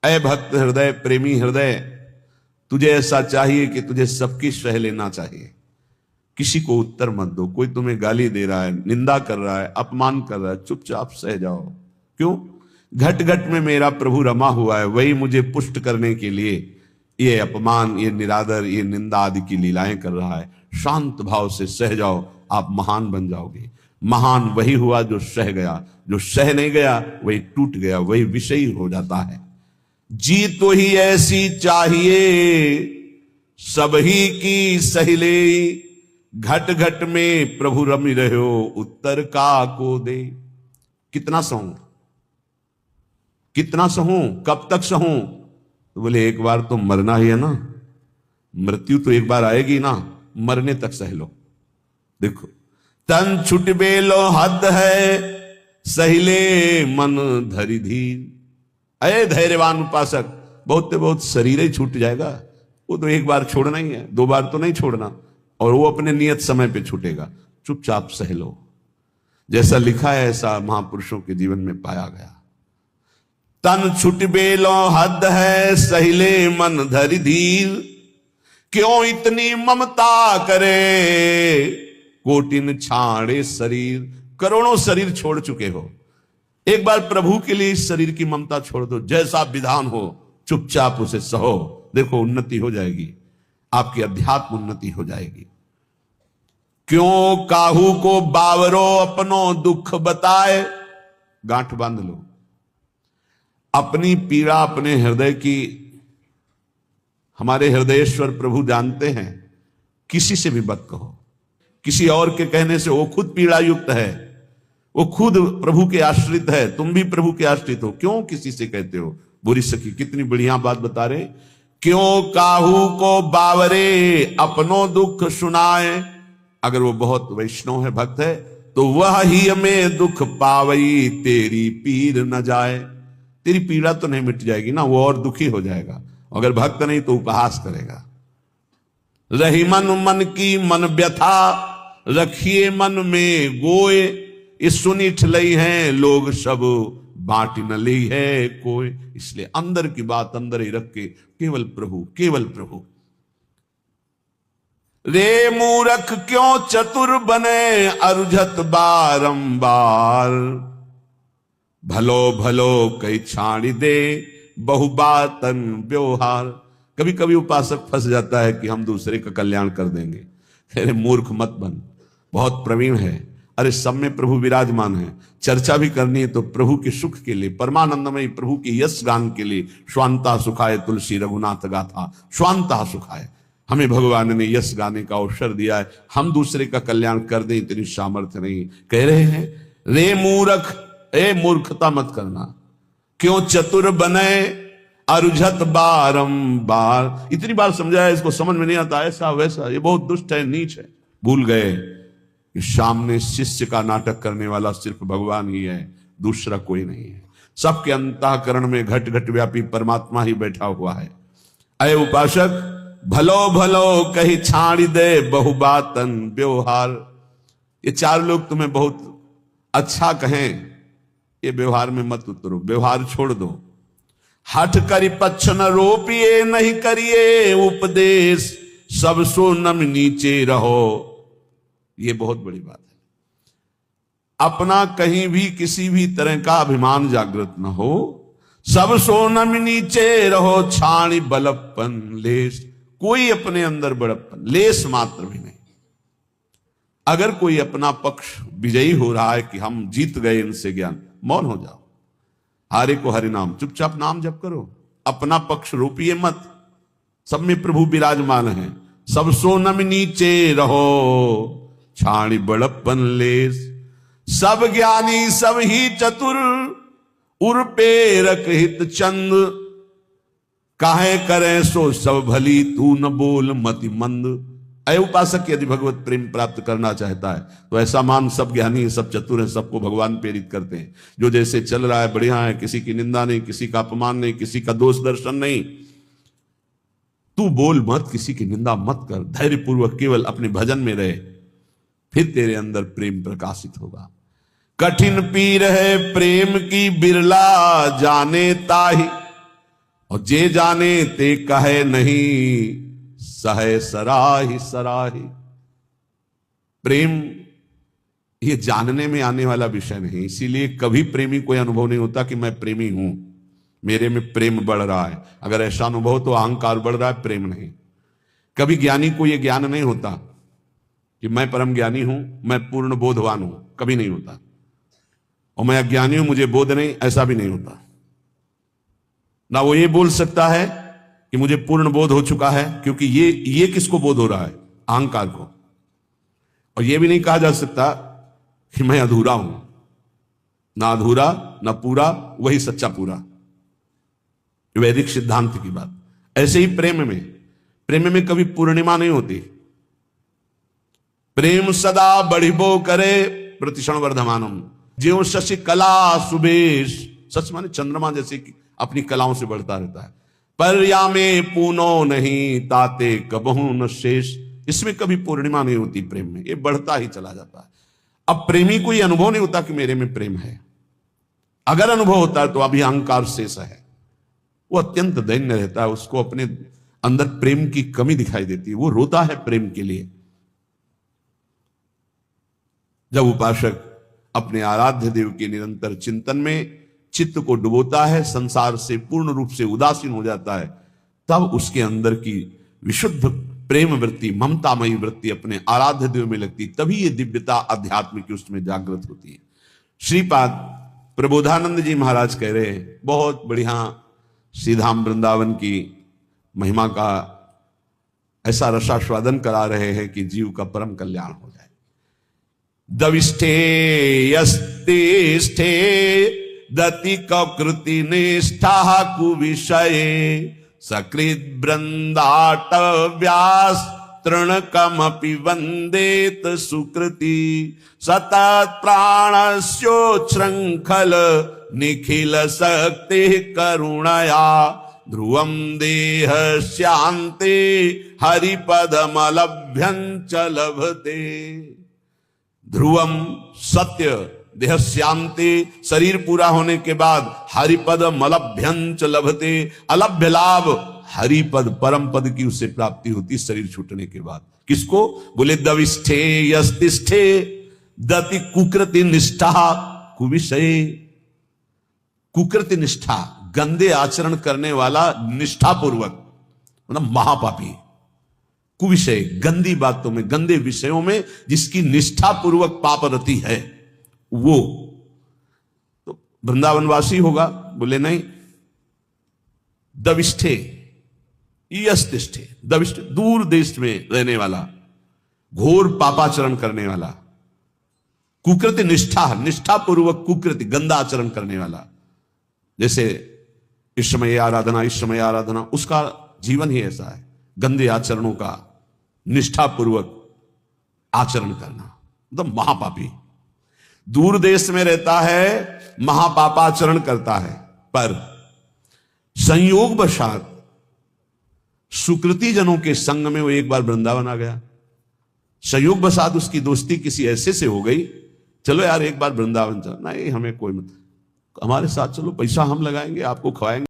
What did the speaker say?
ऐ भक्त हृदय, प्रेमी हृदय, तुझे ऐसा चाहिए कि तुझे सबकी सह लेना चाहिए, किसी को उत्तर मत दो। कोई तुम्हें गाली दे रहा है, निंदा कर रहा है, अपमान कर रहा है, चुपचाप सह जाओ। क्यों? घट घट में मेरा प्रभु रमा हुआ है, वही मुझे पुष्ट करने के लिए ये अपमान, ये निरादर, ये निंदा आदि की लीलाएं कर रहा है। शांत भाव से सह जाओ, आप महान बन जाओगे। महान वही हुआ जो सह गया, जो सह नहीं गया वही टूट गया, वही विषयी हो जाता है। जी तो ही ऐसी चाहिए सबही की सहिले, घट घट में प्रभु रमि रहो, उत्तर का को दे। कितना सहूं, कितना सहूं, कब तक सहूं? तो बोले एक बार तो मरना ही है ना, मृत्यु तो एक बार आएगी ना, मरने तक सह लो। देखो, तन छुट बेलो हद है, सहिले मन धरि धीर। अरे धैर्यवान उपासक, बहुत बहुत शरीर ही छूट जाएगा, वो तो एक बार छोड़ना ही है, दो बार तो नहीं छोड़ना, और वो अपने नियत समय पे छूटेगा। चुपचाप सह लो। जैसा लिखा है ऐसा महापुरुषों के जीवन में पाया गया। तन छुट बेलो हद है, सहिले मन धरि धीर। क्यों इतनी ममता करे, कोटिन छाड़े शरीर। करोड़ों शरीर छोड़ चुके हो, एक बार प्रभु के लिए इस शरीर की ममता छोड़ दो। जैसा विधान हो चुपचाप उसे सहो, देखो उन्नति हो जाएगी, आपकी अध्यात्म उन्नति हो जाएगी। क्यों काहू को बावरो, अपनो दुख बताए। गांठ बांध लो, अपनी पीड़ा अपने हृदय की हमारे हृदयेश्वर प्रभु जानते हैं। किसी से भी मत कहो, किसी और के कहने से वो खुद पीड़ा युक्त है, वो खुद प्रभु के आश्रित है, तुम भी प्रभु के आश्रित हो, क्यों किसी से कहते हो? बुरी सखी कितनी बढ़िया बात बता रहे। क्यों काहू को बावरे, अपनो दुख सुनाए। अगर वो बहुत वैष्णव है, भक्त है, तो वह ही हमें दुख पावई, तेरी पीर न जाए। तेरी पीड़ा तो नहीं मिट जाएगी ना, वो और दुखी हो जाएगा। अगर भक्त नहीं तो उपहास करेगा। रही मन मन की मन व्यथा, रखिए मन में गोए। इस सुनिठ लई है लोग सब, बांट न ली है कोई। इसलिए अंदर की बात अंदर ही रख के केवल प्रभु, केवल प्रभु। रे मूरख क्यों चतुर बने, अरुझत बारंबार। भलो भलो कई छाड़ी दे, बहुबातन व्यवहार। कभी कभी उपासक फंस जाता है कि हम दूसरे का कल्याण कर देंगे। अरे मूर्ख मत बन, बहुत प्रवीण है। अरे सब में प्रभु विराजमान है, चर्चा भी करनी है तो प्रभु के सुख के लिए, परमानंदमय प्रभु के यश गान के लिए। स्वांता सुखाए तुलसी रघुनाथ गाथा, स्वांता सुखाए। हमें भगवान ने यश गाने का अवसर दिया है, हम दूसरे का कल्याण कर दें इतनी सामर्थ्य नहीं। कह रहे हैं रे मूर्ख, ए मूर्खता मत करना। क्यों चतुर बने, अरुझत बारंबार। इतनी बार समझाया, इसको समझ में नहीं आता, ऐसा वैसा, ये बहुत दुष्ट है, नीच है। भूल गए कि सामने शिष्य का नाटक करने वाला सिर्फ भगवान ही है, दूसरा कोई नहीं है। सबके अंतःकरण में घट घट व्यापी परमात्मा ही बैठा हुआ है। अय उपासक, भलो भलो कही छाड़ी दे, बहुबातन व्यवहार। ये चार लोग तुम्हें बहुत अच्छा कहें, ये व्यवहार में मत उतरो, व्यवहार छोड़ दो। हठ करी पक्ष न रोपिए, नहीं करिए उपदेश, सब सो नम नीचे रहो। ये बहुत बड़ी बात है। अपना कहीं भी किसी भी तरह का अभिमान जागृत न हो। सब सो नम नीचे रहो, छाणी बलप्पन लेस। कोई अपने अंदर बड़प्पन लेस मात्र भी नहीं। अगर कोई अपना पक्ष विजयी हो रहा है कि हम जीत गए इनसे ज्ञान, मौन हो जाओ। हारे को हरि नाम, चुपचाप नाम जप करो, अपना पक्ष रोपिए मत। सब में प्रभु विराजमान है। सब सोनम नीचे रहो, छाणी बड़प्पन लेस। सब ज्ञानी सब ही चतुर, उर पे रख हित चंद। काहे करे सो सब भली, तू न बोल मति मंद। अय उपासक, यदि भगवत प्रेम प्राप्त करना चाहता है तो ऐसा मान, सब ज्ञानी, सब चतुर हैं, सबको भगवान प्रेरित करते हैं। जो जैसे चल रहा है बढ़िया है, किसी की निंदा नहीं, किसी का अपमान नहीं, किसी का दोष दर्शन नहीं। तू बोल मत, किसी की निंदा मत कर, धैर्यपूर्वक केवल अपने भजन में रहे, फिर तेरे अंदर प्रेम प्रकाशित होगा। कठिन पीर है प्रेम की, बिरला जाने ताही। और जे जाने ते कहे नहीं, सहे सराही सराही। प्रेम ये जानने में आने वाला विषय नहीं, इसीलिए कभी प्रेमी कोई अनुभव नहीं होता कि मैं प्रेमी हूं, मेरे में प्रेम बढ़ रहा है। अगर ऐसा अनुभव तो अहंकार बढ़ रहा है, प्रेम नहीं। कभी ज्ञानी को यह ज्ञान नहीं होता कि मैं परम ज्ञानी हूं, मैं पूर्ण बोधवान हूं, कभी नहीं होता। और मैं अज्ञानी हूं, मुझे बोध नहीं, ऐसा भी नहीं होता। ना वो ये बोल सकता है कि मुझे पूर्ण बोध हो चुका है, क्योंकि ये किसको बोध हो रहा है? अहंकार को। और ये भी नहीं कहा जा सकता कि मैं अधूरा हूं, ना अधूरा ना पूरा, वही सच्चा पूरा, वैदिक सिद्धांत की बात। ऐसे ही प्रेम में कभी पूर्णिमा नहीं होती। प्रेम सदा बढ़िबो करे प्रतिक्षण वर्धमानम, ज्यों शशि कला सुबेश, सच माने चंद्रमा जैसे कि अपनी कलाओं से बढ़ता रहता है। पर या में पूनो नहीं, ताते कबहू न शेष। इसमें कभी पूर्णिमा नहीं होती प्रेम में, ये बढ़ता ही चला जाता है। अब प्रेमी को यह अनुभव नहीं होता कि मेरे में प्रेम है। अगर अनुभव होता है तो अभी अहंकार शेष है, वो अत्यंत दैन्य रहता है, उसको अपने अंदर प्रेम की कमी दिखाई देती है, वो रोता है प्रेम के लिए। जब उपासक अपने आराध्य देव के निरंतर चिंतन में चित्त को डुबोता है, संसार से पूर्ण रूप से उदासीन हो जाता है, तब उसके अंदर की विशुद्ध प्रेम वृत्ति, ममतामयी वृत्ति अपने आराध्य देव में लगती, तभी ये दिव्यता आध्यात्म की उसमें जागृत होती है। श्रीपाद प्रबोधानंद जी महाराज कह रहे हैं, बहुत बढ़िया श्रीधाम वृंदावन की महिमा का ऐसा रसास्वादन करा रहे हैं कि जीव का परम कल्याण हो जाए। दविष्ठे यस्तिष्ठे दति कृति निष्ठा कुविषये, सकृत वृंदाट व्यास तृणकमपि वंदेत सुकृति, सतत प्राणस्योच्छृंखल निखिल शक्ति करुणया, ध्रुवम देह शांति हरिपदमलभ्यं च लभते। ध्रुवम सत्य, देह शांति, शरीर पूरा होने के बाद हरिपद मलभ्यं च लभते, अलभ्य लाभ हरिपद परम पद की उससे प्राप्ति होती शरीर छूटने के बाद। किसको? बोले दविष्ठे यस्तिष्ठे दति कुकृति निष्ठा कुविषये। कुकृति निष्ठा, गंदे आचरण करने वाला निष्ठापूर्वक, मतलब महापापी। कुविषय, गंदी बातों में, गंदे विषयों में जिसकी निष्ठापूर्वक पापरति है वो तो वृंदावनवासी होगा? बोले नहीं। दविष्ठे यस्तिष्ठे, दविष्ठ दूर देश में रहने वाला, घोर पापाचरण करने वाला। कुकृति निष्ठा, निष्ठापूर्वक कुकृति, गंदा आचरण करने वाला। जैसे इस समय आराधना, इस समय आराधना, उसका जीवन ही ऐसा है, गंदे आचरणों का निष्ठापूर्वक आचरण करना, मतलब महापापी। दूर देश में रहता है, महापापाचरण करता है, पर संयोग वशात सुकृति जनों के संग में वो एक बार वृंदावन आ गया। संयोग वशात उसकी दोस्ती किसी ऐसे से हो गई, चलो यार एक बार वृंदावन चलो। नहीं, हमें कोई मत, हमारे साथ चलो, पैसा हम लगाएंगे, आपको खवाएंगे।